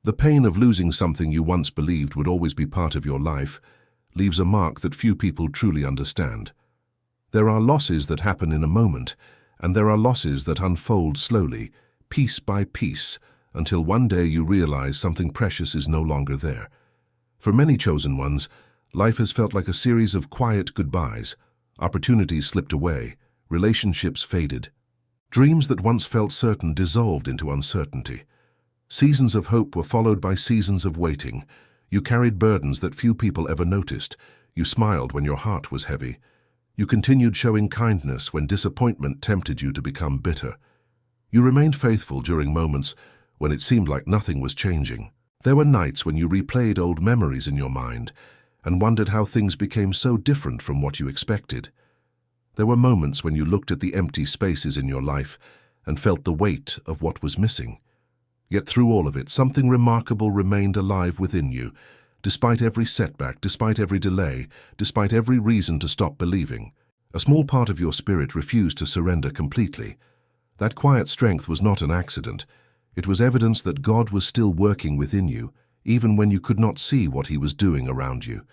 The pain of losing something you once believed would always be part of your life leaves a mark that few people truly understand. There are losses that happen in a moment, and there are losses that unfold slowly, piece by piece, until one day you realize something precious is no longer there. For many chosen ones, life has felt like a series of quiet goodbyes. Opportunities slipped away, relationships faded. Dreams that once felt certain dissolved into uncertainty. Seasons of hope were followed by seasons of waiting. You carried burdens that few people ever noticed. You smiled when your heart was heavy. You continued showing kindness when disappointment tempted you to become bitter. You remained faithful during moments when it seemed like nothing was changing. There were nights when you replayed old memories in your mind and wondered how things became so different from what you expected. There were moments when you looked at the empty spaces in your life and felt the weight of what was missing. Yet through all of it, something remarkable remained alive within you, despite every setback, despite every delay, despite every reason to stop believing. A small part of your spirit refused to surrender completely. That quiet strength was not an accident. It was evidence that God was still working within you, even when you could not see what He was doing around you.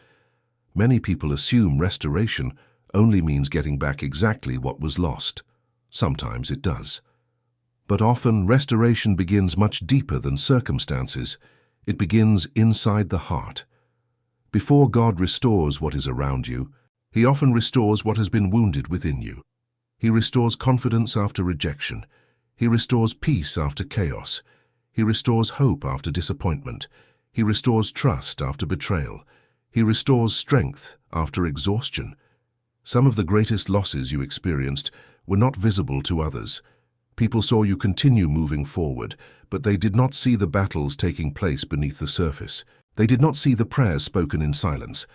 Many people assume restoration only means getting back exactly what was lost. Sometimes it does. But often, restoration begins much deeper than circumstances. It begins inside the heart. Before God restores what is around you, He often restores what has been wounded within you. He restores confidence after rejection. He restores peace after chaos. He restores hope after disappointment. He restores trust after betrayal. He restores strength after exhaustion. Some of the greatest losses you experienced were not visible to others. People saw you continue moving forward, but they did not see the battles taking place beneath the surface. They did not see the prayers spoken in silence.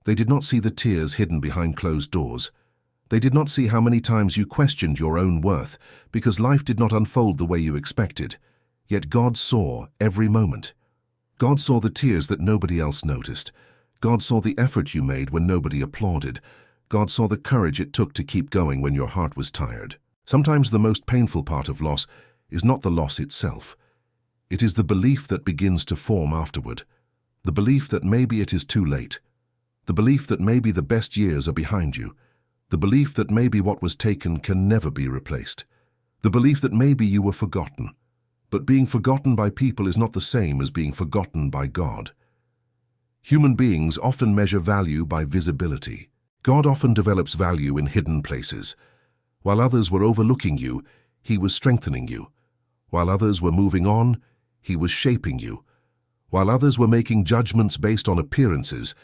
They did not see the tears hidden behind closed doors. They did not see how many times you questioned your own worth because life did not unfold the way you expected. Yet God saw every moment. God saw the tears that nobody else noticed. God saw the effort you made when nobody applauded. God saw the courage it took to keep going when your heart was tired. Sometimes the most painful part of loss is not the loss itself. It is the belief that begins to form afterward. The belief that maybe it is too late. The belief that maybe the best years are behind you. The belief that maybe what was taken can never be replaced. The belief that maybe you were forgotten. But being forgotten by people is not the same as being forgotten by God. Human beings often measure value by visibility. God often develops value in hidden places. While others were overlooking you, He was strengthening you. While others were moving on, He was shaping you. While others were making judgments based on appearances,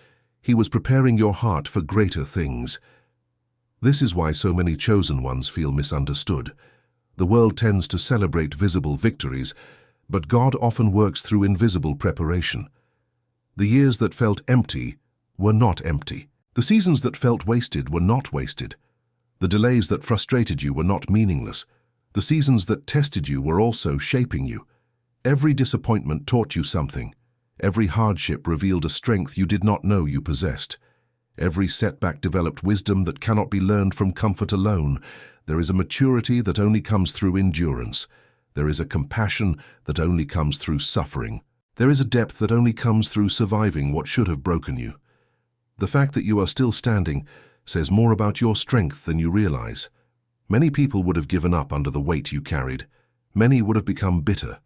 He was preparing your heart for greater things. This is why so many chosen ones feel misunderstood. The world tends to celebrate visible victories, but God often works through invisible preparation. The years that felt empty were not empty. The seasons that felt wasted were not wasted. The delays that frustrated you were not meaningless. The seasons that tested you were also shaping you. Every disappointment taught you something. Every hardship revealed a strength you did not know you possessed. Every setback developed wisdom that cannot be learned from comfort alone. There is a maturity that only comes through endurance. There is a compassion that only comes through suffering. There is a depth that only comes through surviving what should have broken you. The fact that you are still standing says more about your strength than you realize. Many people would have given up under the weight you carried. Many would have become bitter.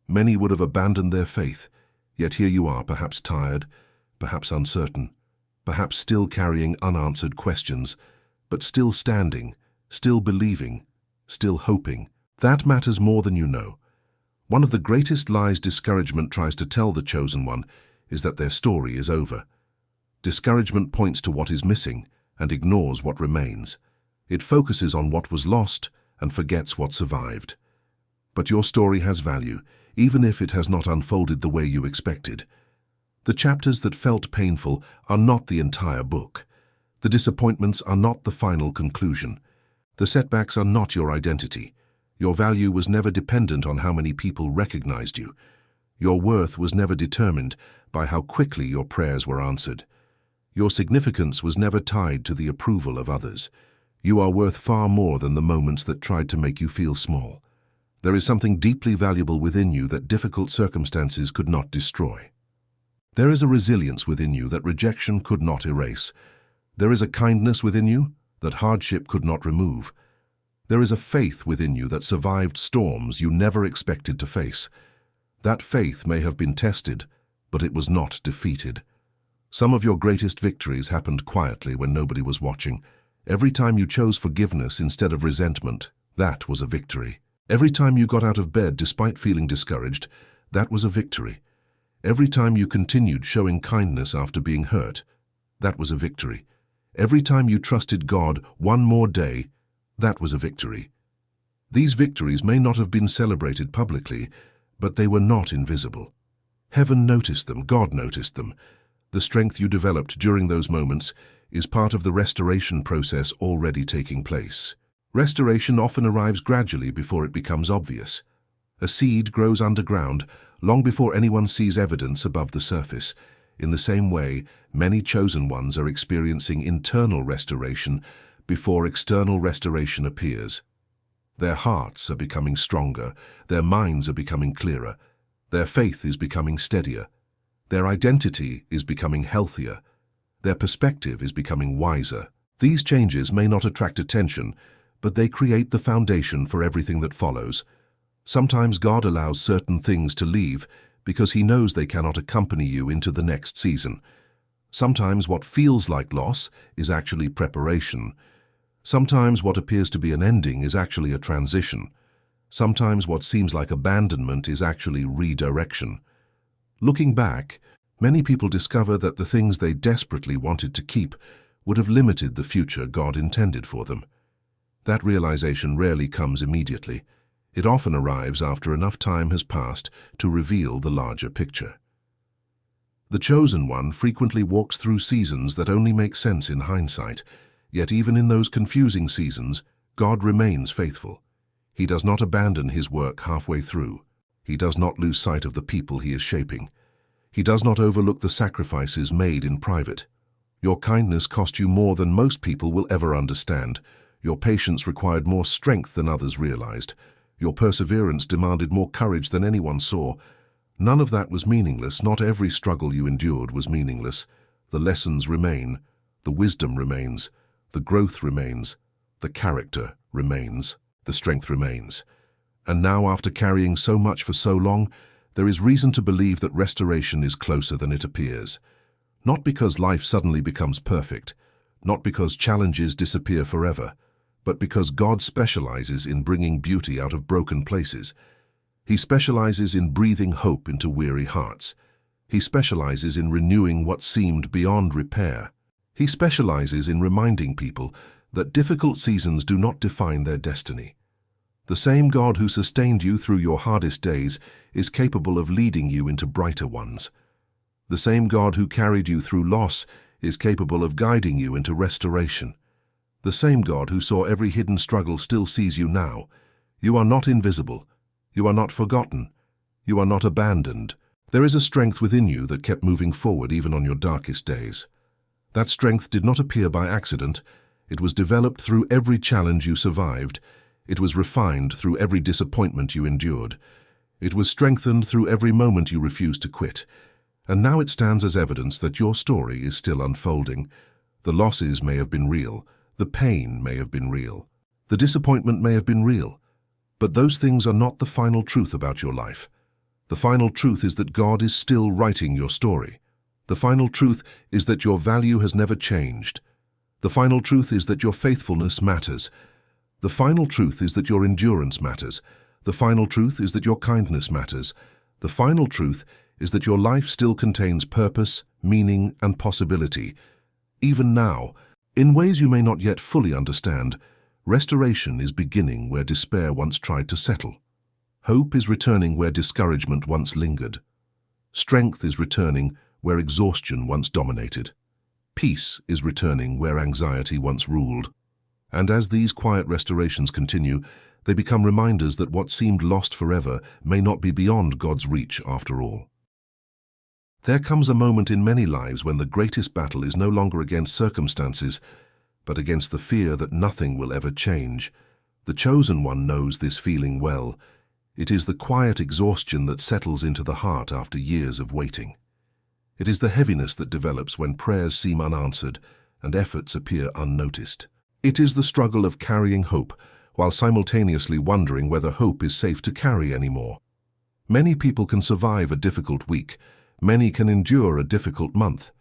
Many would have abandoned their faith. Yet here you are, perhaps tired, perhaps uncertain, perhaps still carrying unanswered questions, but still standing, still believing, still hoping. That matters more than you know. One of the greatest lies discouragement tries to tell the chosen one is that their story is over. Discouragement points to what is missing and ignores what remains. It focuses on what was lost and forgets what survived. But your story has value, even if it has not unfolded the way you expected. The chapters that felt painful are not the entire book. The disappointments are not the final conclusion. The setbacks are not your identity. Your value was never dependent on how many people recognized you. Your worth was never determined by how quickly your prayers were answered. Your significance was never tied to the approval of others. You are worth far more than the moments that tried to make you feel small. There is something deeply valuable within you that difficult circumstances could not destroy. There is a resilience within you that rejection could not erase. There is a kindness within you that hardship could not remove. There is a faith within you that survived storms you never expected to face. That faith may have been tested, but it was not defeated. Some of your greatest victories happened quietly when nobody was watching. Every time you chose forgiveness instead of resentment, that was a victory. Every time you got out of bed despite feeling discouraged, that was a victory. Every time you continued showing kindness after being hurt, that was a victory. Every time you trusted God one more day, that was a victory. These victories may not have been celebrated publicly, but they were not invisible. Heaven noticed them, God noticed them. The strength you developed during those moments is part of the restoration process already taking place. Restoration often arrives gradually before it becomes obvious. A seed grows underground long before anyone sees evidence above the surface. In the same way, many chosen ones are experiencing internal restoration before external restoration appears. Their hearts are becoming stronger, their minds are becoming clearer, their faith is becoming steadier, their identity is becoming healthier, their perspective is becoming wiser. These changes may not attract attention, but they create the foundation for everything that follows. Sometimes God allows certain things to leave because He knows they cannot accompany you into the next season. Sometimes what feels like loss is actually preparation. Sometimes what appears to be an ending is actually a transition. Sometimes what seems like abandonment is actually redirection. Looking back, many people discover that the things they desperately wanted to keep would have limited the future God intended for them. That realization rarely comes immediately. It often arrives after enough time has passed to reveal the larger picture. The chosen one frequently walks through seasons that only make sense in hindsight, yet even in those confusing seasons, God remains faithful. He does not abandon His work halfway through. He does not lose sight of the people He is shaping. He does not overlook the sacrifices made in private. Your kindness cost you more than most people will ever understand. Your patience required more strength than others realized. Your perseverance demanded more courage than anyone saw. None of that was meaningless. Not every struggle you endured was meaningless. The lessons remain, the wisdom remains, the growth remains, the character remains, the strength remains. And now, after carrying so much for so long, there is reason to believe that restoration is closer than it appears. Not because life suddenly becomes perfect, not because challenges disappear forever, but because God specializes in bringing beauty out of broken places. He specializes in breathing hope into weary hearts. He specializes in renewing what seemed beyond repair. He specializes in reminding people that difficult seasons do not define their destiny. The same God who sustained you through your hardest days is capable of leading you into brighter ones. The same God who carried you through loss is capable of guiding you into restoration. The same God who saw every hidden struggle still sees you now. You are not invisible. You are not forgotten. You are not abandoned. There is a strength within you that kept moving forward even on your darkest days. That strength did not appear by accident. It was developed through every challenge you survived. It was refined through every disappointment you endured. It was strengthened through every moment you refused to quit. And now it stands as evidence that your story is still unfolding. The losses may have been real. The pain may have been real. The disappointment may have been real. But those things are not the final truth about your life. The final truth is that God is still writing your story. The final truth is that your value has never changed. The final truth is that your faithfulness matters. The final truth is that your endurance matters. The final truth is that your kindness matters. The final truth is that your life still contains purpose, meaning, and possibility. Even now, in ways you may not yet fully understand, restoration is beginning where despair once tried to settle. Hope is returning where discouragement once lingered. Strength is returning where exhaustion once dominated. Peace is returning where anxiety once ruled. And as these quiet restorations continue, they become reminders that what seemed lost forever may not be beyond God's reach after all. There comes a moment in many lives when the greatest battle is no longer against circumstances, but against the fear that nothing will ever change. The chosen one knows this feeling well. It is the quiet exhaustion that settles into the heart after years of waiting. It is the heaviness that develops when prayers seem unanswered and efforts appear unnoticed. It is the struggle of carrying hope while simultaneously wondering whether hope is safe to carry anymore. Many people can survive a difficult week. Many can endure a difficult month.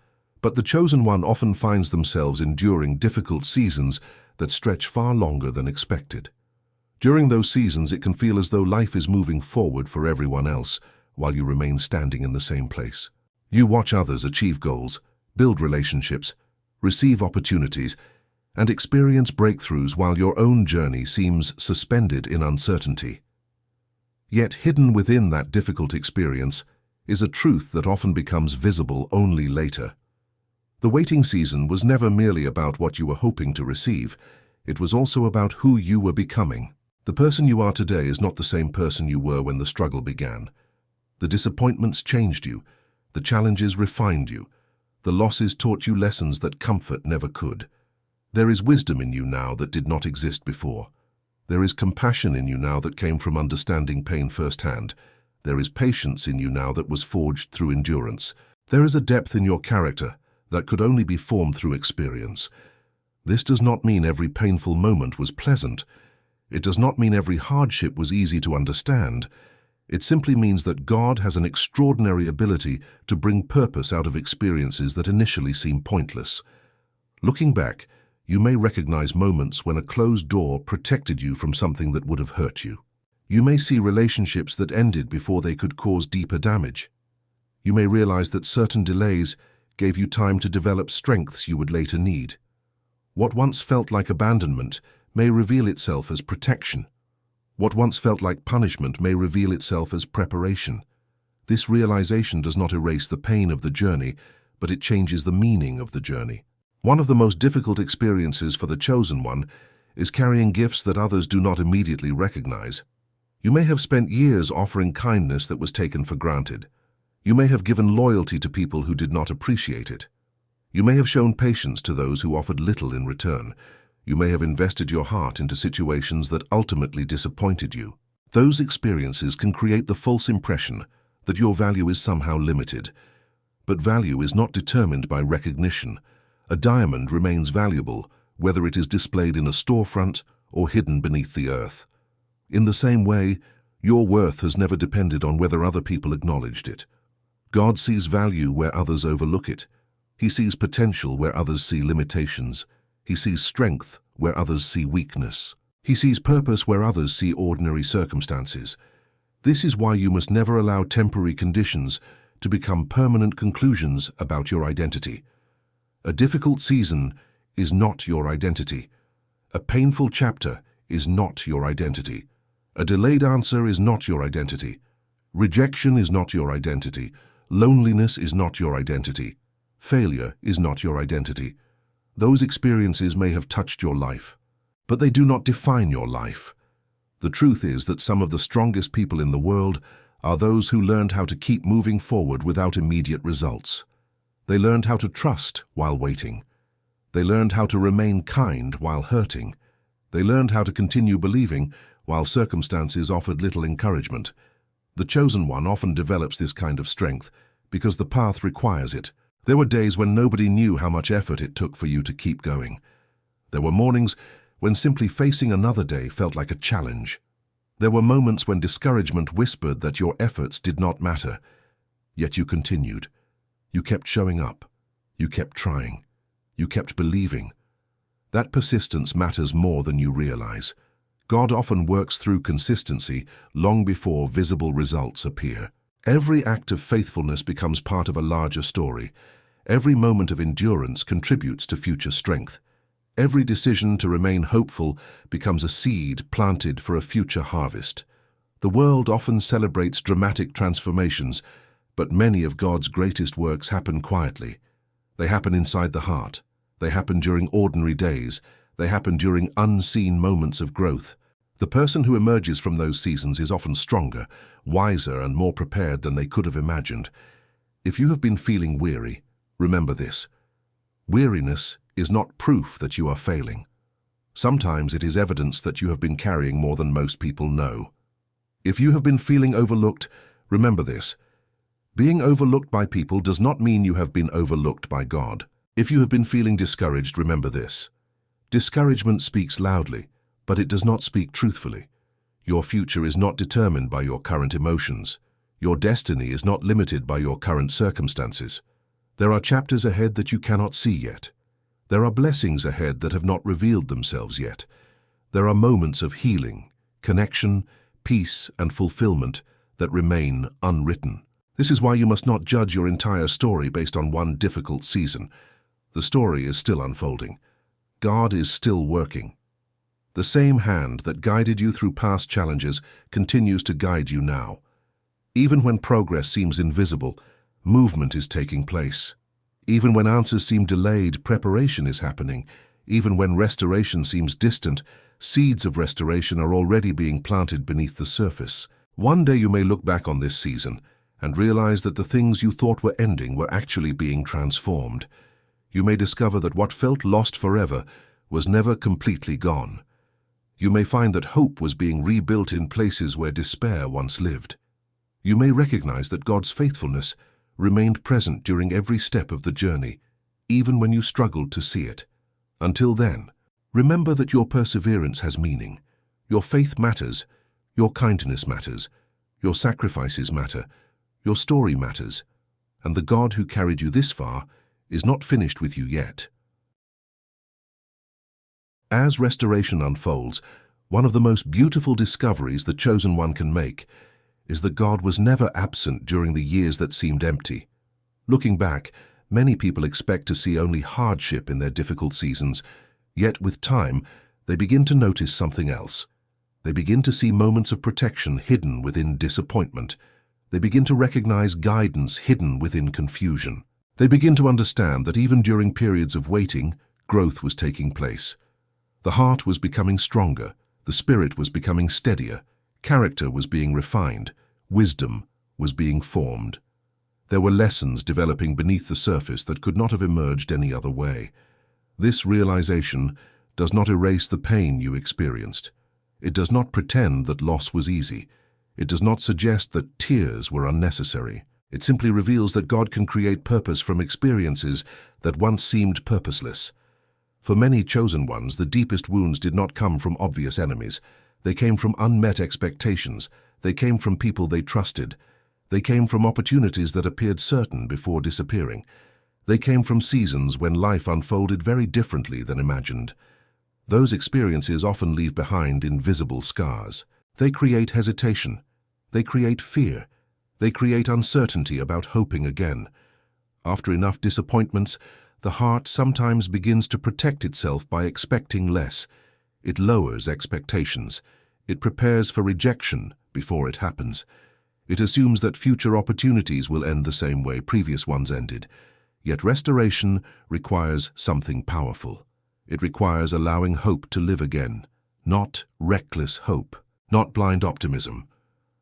But the chosen one often finds themselves enduring difficult seasons that stretch far longer than expected. During those seasons, it can feel as though life is moving forward for everyone else while you remain standing in the same place. You watch others achieve goals, build relationships, receive opportunities, and experience breakthroughs while your own journey seems suspended in uncertainty. Yet hidden within that difficult experience is a truth that often becomes visible only later. The waiting season was never merely about what you were hoping to receive. It was also about who you were becoming. The person you are today is not the same person you were when the struggle began. The disappointments changed you. The challenges refined you. The losses taught you lessons that comfort never could. There is wisdom in you now that did not exist before. There is compassion in you now that came from understanding pain firsthand. There is patience in you now that was forged through endurance. There is a depth in your character that could only be formed through experience. This does not mean every painful moment was pleasant. It does not mean every hardship was easy to understand. It simply means that God has an extraordinary ability to bring purpose out of experiences that initially seem pointless. Looking back, you may recognize moments when a closed door protected you from something that would have hurt you. You may see relationships that ended before they could cause deeper damage. You may realize that certain delays gave you time to develop strengths you would later need. What once felt like abandonment may reveal itself as protection. What once felt like punishment may reveal itself as preparation. This realization does not erase the pain of the journey, but it changes the meaning of the journey. One of the most difficult experiences for the chosen one is carrying gifts that others do not immediately recognize. You may have spent years offering kindness that was taken for granted. You may have given loyalty to people who did not appreciate it. You may have shown patience to those who offered little in return. You may have invested your heart into situations that ultimately disappointed you. Those experiences can create the false impression that your value is somehow limited. But value is not determined by recognition. A diamond remains valuable, whether it is displayed in a storefront or hidden beneath the earth. In the same way, your worth has never depended on whether other people acknowledged it. God sees value where others overlook it. He sees potential where others see limitations. He sees strength where others see weakness. He sees purpose where others see ordinary circumstances. This is why you must never allow temporary conditions to become permanent conclusions about your identity. A difficult season is not your identity. A painful chapter is not your identity. A delayed answer is not your identity. Rejection is not your identity. Loneliness is not your identity. Failure is not your identity. Those experiences may have touched your life, but they do not define your life. The truth is that some of the strongest people in the world are those who learned how to keep moving forward without immediate results. They learned how to trust while waiting. They learned how to remain kind while hurting. They learned how to continue believing while circumstances offered little encouragement. The chosen one often develops this kind of strength because the path requires it. There were days when nobody knew how much effort it took for you to keep going. There were mornings when simply facing another day felt like a challenge. There were moments when discouragement whispered that your efforts did not matter. Yet you continued. You kept showing up. You kept trying. You kept believing. That persistence matters more than you realize. God often works through consistency long before visible results appear. Every act of faithfulness becomes part of a larger story. Every moment of endurance contributes to future strength. Every decision to remain hopeful becomes a seed planted for a future harvest. The world often celebrates dramatic transformations, but many of God's greatest works happen quietly. They happen inside the heart. They happen during ordinary days. They happen during unseen moments of growth. The person who emerges from those seasons is often stronger, wiser, and more prepared than they could have imagined. If you have been feeling weary, remember this. Weariness is not proof that you are failing. Sometimes it is evidence that you have been carrying more than most people know. If you have been feeling overlooked, remember this. Being overlooked by people does not mean you have been overlooked by God. If you have been feeling discouraged, remember this. Discouragement speaks loudly, but it does not speak truthfully. Your future is not determined by your current emotions. Your destiny is not limited by your current circumstances. There are chapters ahead that you cannot see yet. There are blessings ahead that have not revealed themselves yet. There are moments of healing, connection, peace, and fulfillment that remain unwritten. This is why you must not judge your entire story based on one difficult season. The story is still unfolding. God is still working. The same hand that guided you through past challenges continues to guide you now. Even when progress seems invisible, movement is taking place. Even when answers seem delayed, preparation is happening. Even when restoration seems distant, seeds of restoration are already being planted beneath the surface. One day you may look back on this season and realize that the things you thought were ending were actually being transformed. You may discover that what felt lost forever was never completely gone. You may find that hope was being rebuilt in places where despair once lived. You may recognize that God's faithfulness remained present during every step of the journey, even when you struggled to see it. Until then, remember that your perseverance has meaning. Your faith matters, your kindness matters, your sacrifices matter, your story matters, and the God who carried you this far is not finished with you yet. As restoration unfolds, one of the most beautiful discoveries the chosen one can make is that God was never absent during the years that seemed empty. Looking back, many people expect to see only hardship in their difficult seasons, yet with time, they begin to notice something else. They begin to see moments of protection hidden within disappointment. They begin to recognize guidance hidden within confusion. They begin to understand that even during periods of waiting, growth was taking place. The heart was becoming stronger, the spirit was becoming steadier, character was being refined, wisdom was being formed. There were lessons developing beneath the surface that could not have emerged any other way. This realization does not erase the pain you experienced. It does not pretend that loss was easy. It does not suggest that tears were unnecessary. It simply reveals that God can create purpose from experiences that once seemed purposeless. For many chosen ones, the deepest wounds did not come from obvious enemies. They came from unmet expectations. They came from people they trusted. They came from opportunities that appeared certain before disappearing. They came from seasons when life unfolded very differently than imagined. Those experiences often leave behind invisible scars. They create hesitation. They create fear. They create uncertainty about hoping again. After enough disappointments, the heart sometimes begins to protect itself by expecting less. It lowers expectations. It prepares for rejection before it happens. It assumes that future opportunities will end the same way previous ones ended. Yet restoration requires something powerful. It requires allowing hope to live again, not reckless hope, not blind optimism,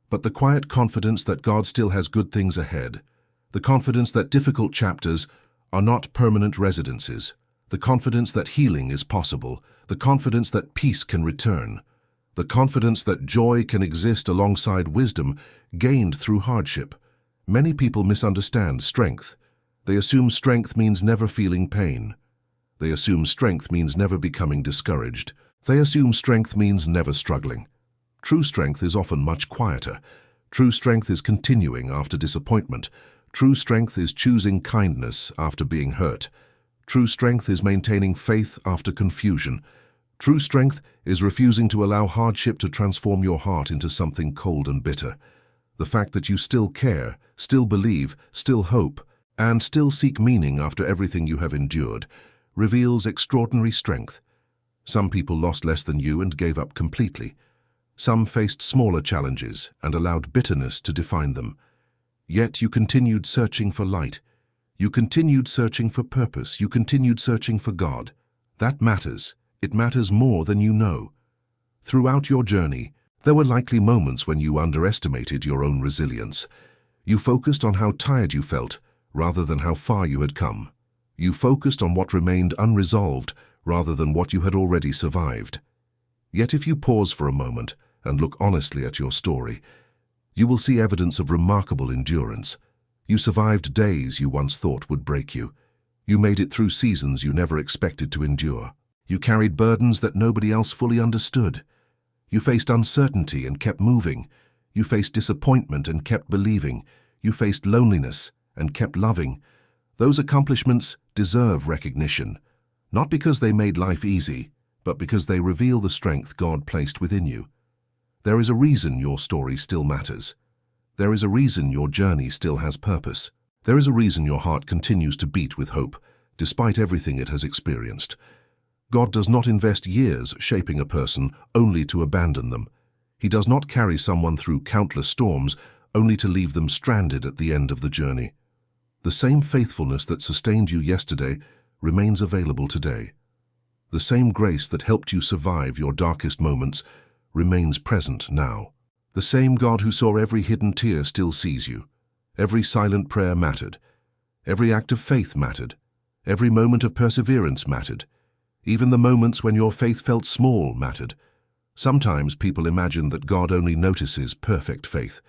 but the quiet confidence that God still has good things ahead, the confidence that difficult chapters are not permanent residences, the confidence that healing is possible, the confidence that peace can return, the confidence that joy can exist alongside wisdom gained through hardship. Many people misunderstand strength. They assume strength means never feeling pain. They assume strength means never becoming discouraged. They assume strength means never struggling. True strength is often much quieter. True strength is continuing after disappointment. True strength is choosing kindness after being hurt. True strength is maintaining faith after confusion. True strength is refusing to allow hardship to transform your heart into something cold and bitter. The fact that you still care, still believe, still hope, and still seek meaning after everything you have endured reveals extraordinary strength. Some people lost less than you and gave up completely. Some faced smaller challenges and allowed bitterness to define them. Yet you continued searching for light. You continued searching for purpose. You continued searching for God. That matters. It matters more than you know. Throughout your journey, there were likely moments when you underestimated your own resilience. You focused on how tired you felt rather than how far you had come. You focused on what remained unresolved rather than what you had already survived. Yet if you pause for a moment, and look honestly at your story, you will see evidence of remarkable endurance. You survived days you once thought would break you. You made it through seasons you never expected to endure. You carried burdens that nobody else fully understood. You faced uncertainty and kept moving. You faced disappointment and kept believing. You faced loneliness and kept loving. Those accomplishments deserve recognition, not because they made life easy, but because they reveal the strength God placed within you. There is a reason your story still matters. There is a reason your journey still has purpose. There is a reason your heart continues to beat with hope, despite everything it has experienced. God does not invest years shaping a person only to abandon them. He does not carry someone through countless storms only to leave them stranded at the end of the journey. The same faithfulness that sustained you yesterday remains available today. The same grace that helped you survive your darkest moments remains present now. The same God who saw every hidden tear still sees you. Every silent prayer mattered. Every act of faith mattered. Every moment of perseverance mattered. Even the moments when your faith felt small mattered. Sometimes people imagine that God only notices perfect faith.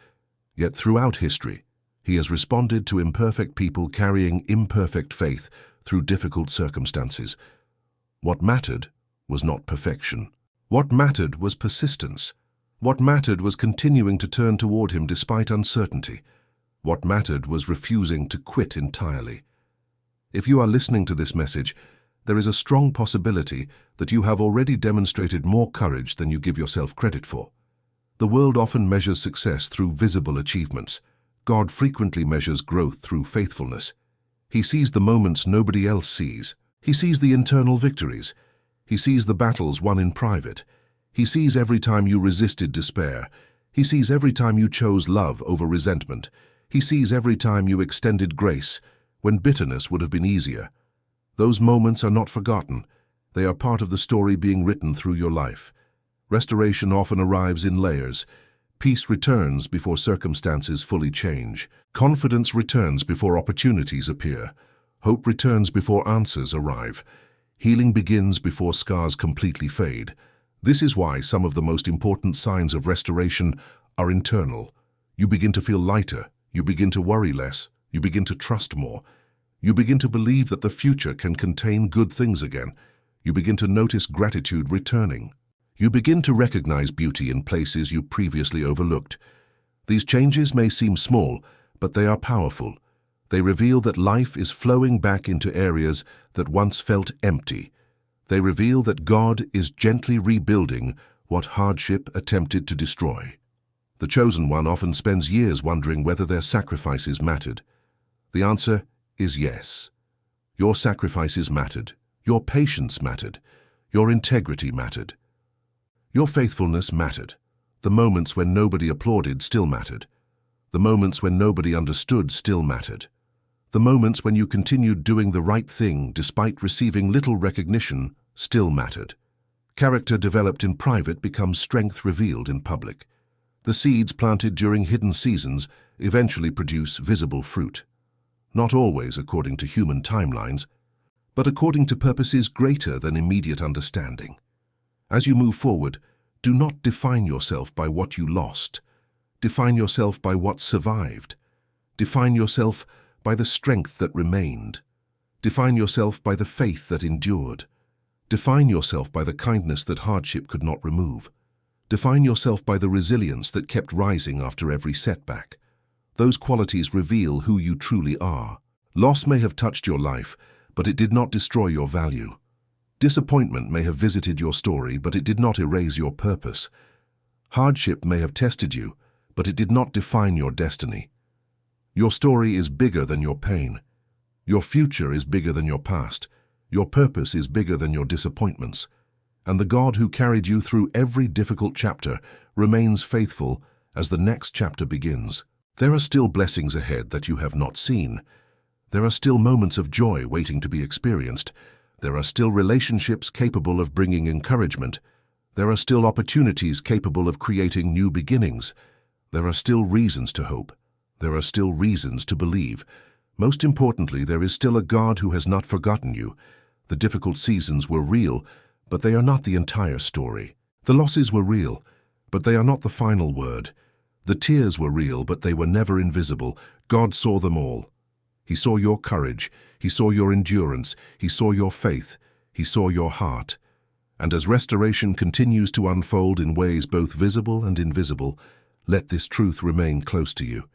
Yet throughout history, He has responded to imperfect people carrying imperfect faith through difficult circumstances. What mattered was not perfection. What mattered was persistence. What mattered was continuing to turn toward Him despite uncertainty. What mattered was refusing to quit entirely. If you are listening to this message, there is a strong possibility that you have already demonstrated more courage than you give yourself credit for. The world often measures success through visible achievements. God frequently measures growth through faithfulness. He sees the moments nobody else sees. He sees the internal victories. He sees the battles won in private. He sees every time you resisted despair. He sees every time you chose love over resentment. He sees every time you extended grace when bitterness would have been easier. Those moments are not forgotten. They are part of the story being written through your life. Restoration often arrives in layers. Peace returns before circumstances fully change. Confidence returns before opportunities appear. Hope returns before answers arrive. Healing begins before scars completely fade. This is why some of the most important signs of restoration are internal. You begin to feel lighter. You begin to worry less. You begin to trust more. You begin to believe that the future can contain good things again. You begin to notice gratitude returning. You begin to recognize beauty in places you previously overlooked. These changes may seem small, but they are powerful. They reveal that life is flowing back into areas that once felt empty. They reveal that God is gently rebuilding what hardship attempted to destroy. The chosen one often spends years wondering whether their sacrifices mattered. The answer is yes. Your sacrifices mattered. Your patience mattered. Your integrity mattered. Your faithfulness mattered. The moments when nobody applauded still mattered. The moments when nobody understood still mattered. The moments when you continued doing the right thing despite receiving little recognition still mattered. Character developed in private becomes strength revealed in public. The seeds planted during hidden seasons eventually produce visible fruit. Not always according to human timelines, but according to purposes greater than immediate understanding. As you move forward, do not define yourself by what you lost. Define yourself by what survived. Define yourself by the strength that remained. Define yourself by the faith that endured. Define yourself by the kindness that hardship could not remove. Define yourself by the resilience that kept rising after every setback. Those qualities reveal who you truly are. Loss may have touched your life, but it did not destroy your value. Disappointment may have visited your story, but it did not erase your purpose. Hardship may have tested you, but it did not define your destiny. Your story is bigger than your pain. Your future is bigger than your past. Your purpose is bigger than your disappointments. And the God who carried you through every difficult chapter remains faithful as the next chapter begins. There are still blessings ahead that you have not seen. There are still moments of joy waiting to be experienced. There are still relationships capable of bringing encouragement. There are still opportunities capable of creating new beginnings. There are still reasons to hope. There are still reasons to believe. Most importantly, there is still a God who has not forgotten you. The difficult seasons were real, but they are not the entire story. The losses were real, But they are not the final word. The tears were real, but they were never invisible. God saw them all. He saw your courage. He saw your endurance. He saw your faith. He saw your heart. And as restoration continues to unfold in ways both visible and invisible, let this truth remain close to you.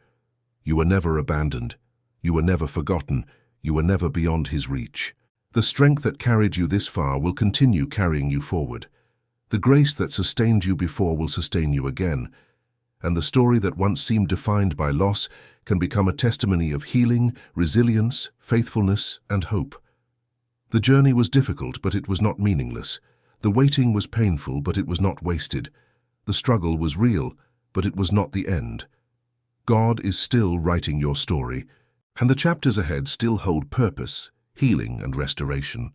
You were never abandoned. You were never forgotten. You were never beyond His reach. The strength that carried you this far will continue carrying you forward. The grace that sustained you before will sustain you again. And the story that once seemed defined by loss can become a testimony of healing, resilience, faithfulness, and hope. The journey was difficult, but it was not meaningless. The waiting was painful, but it was not wasted. The struggle was real, but it was not the end. God is still writing your story, and the chapters ahead still hold purpose, healing, and restoration.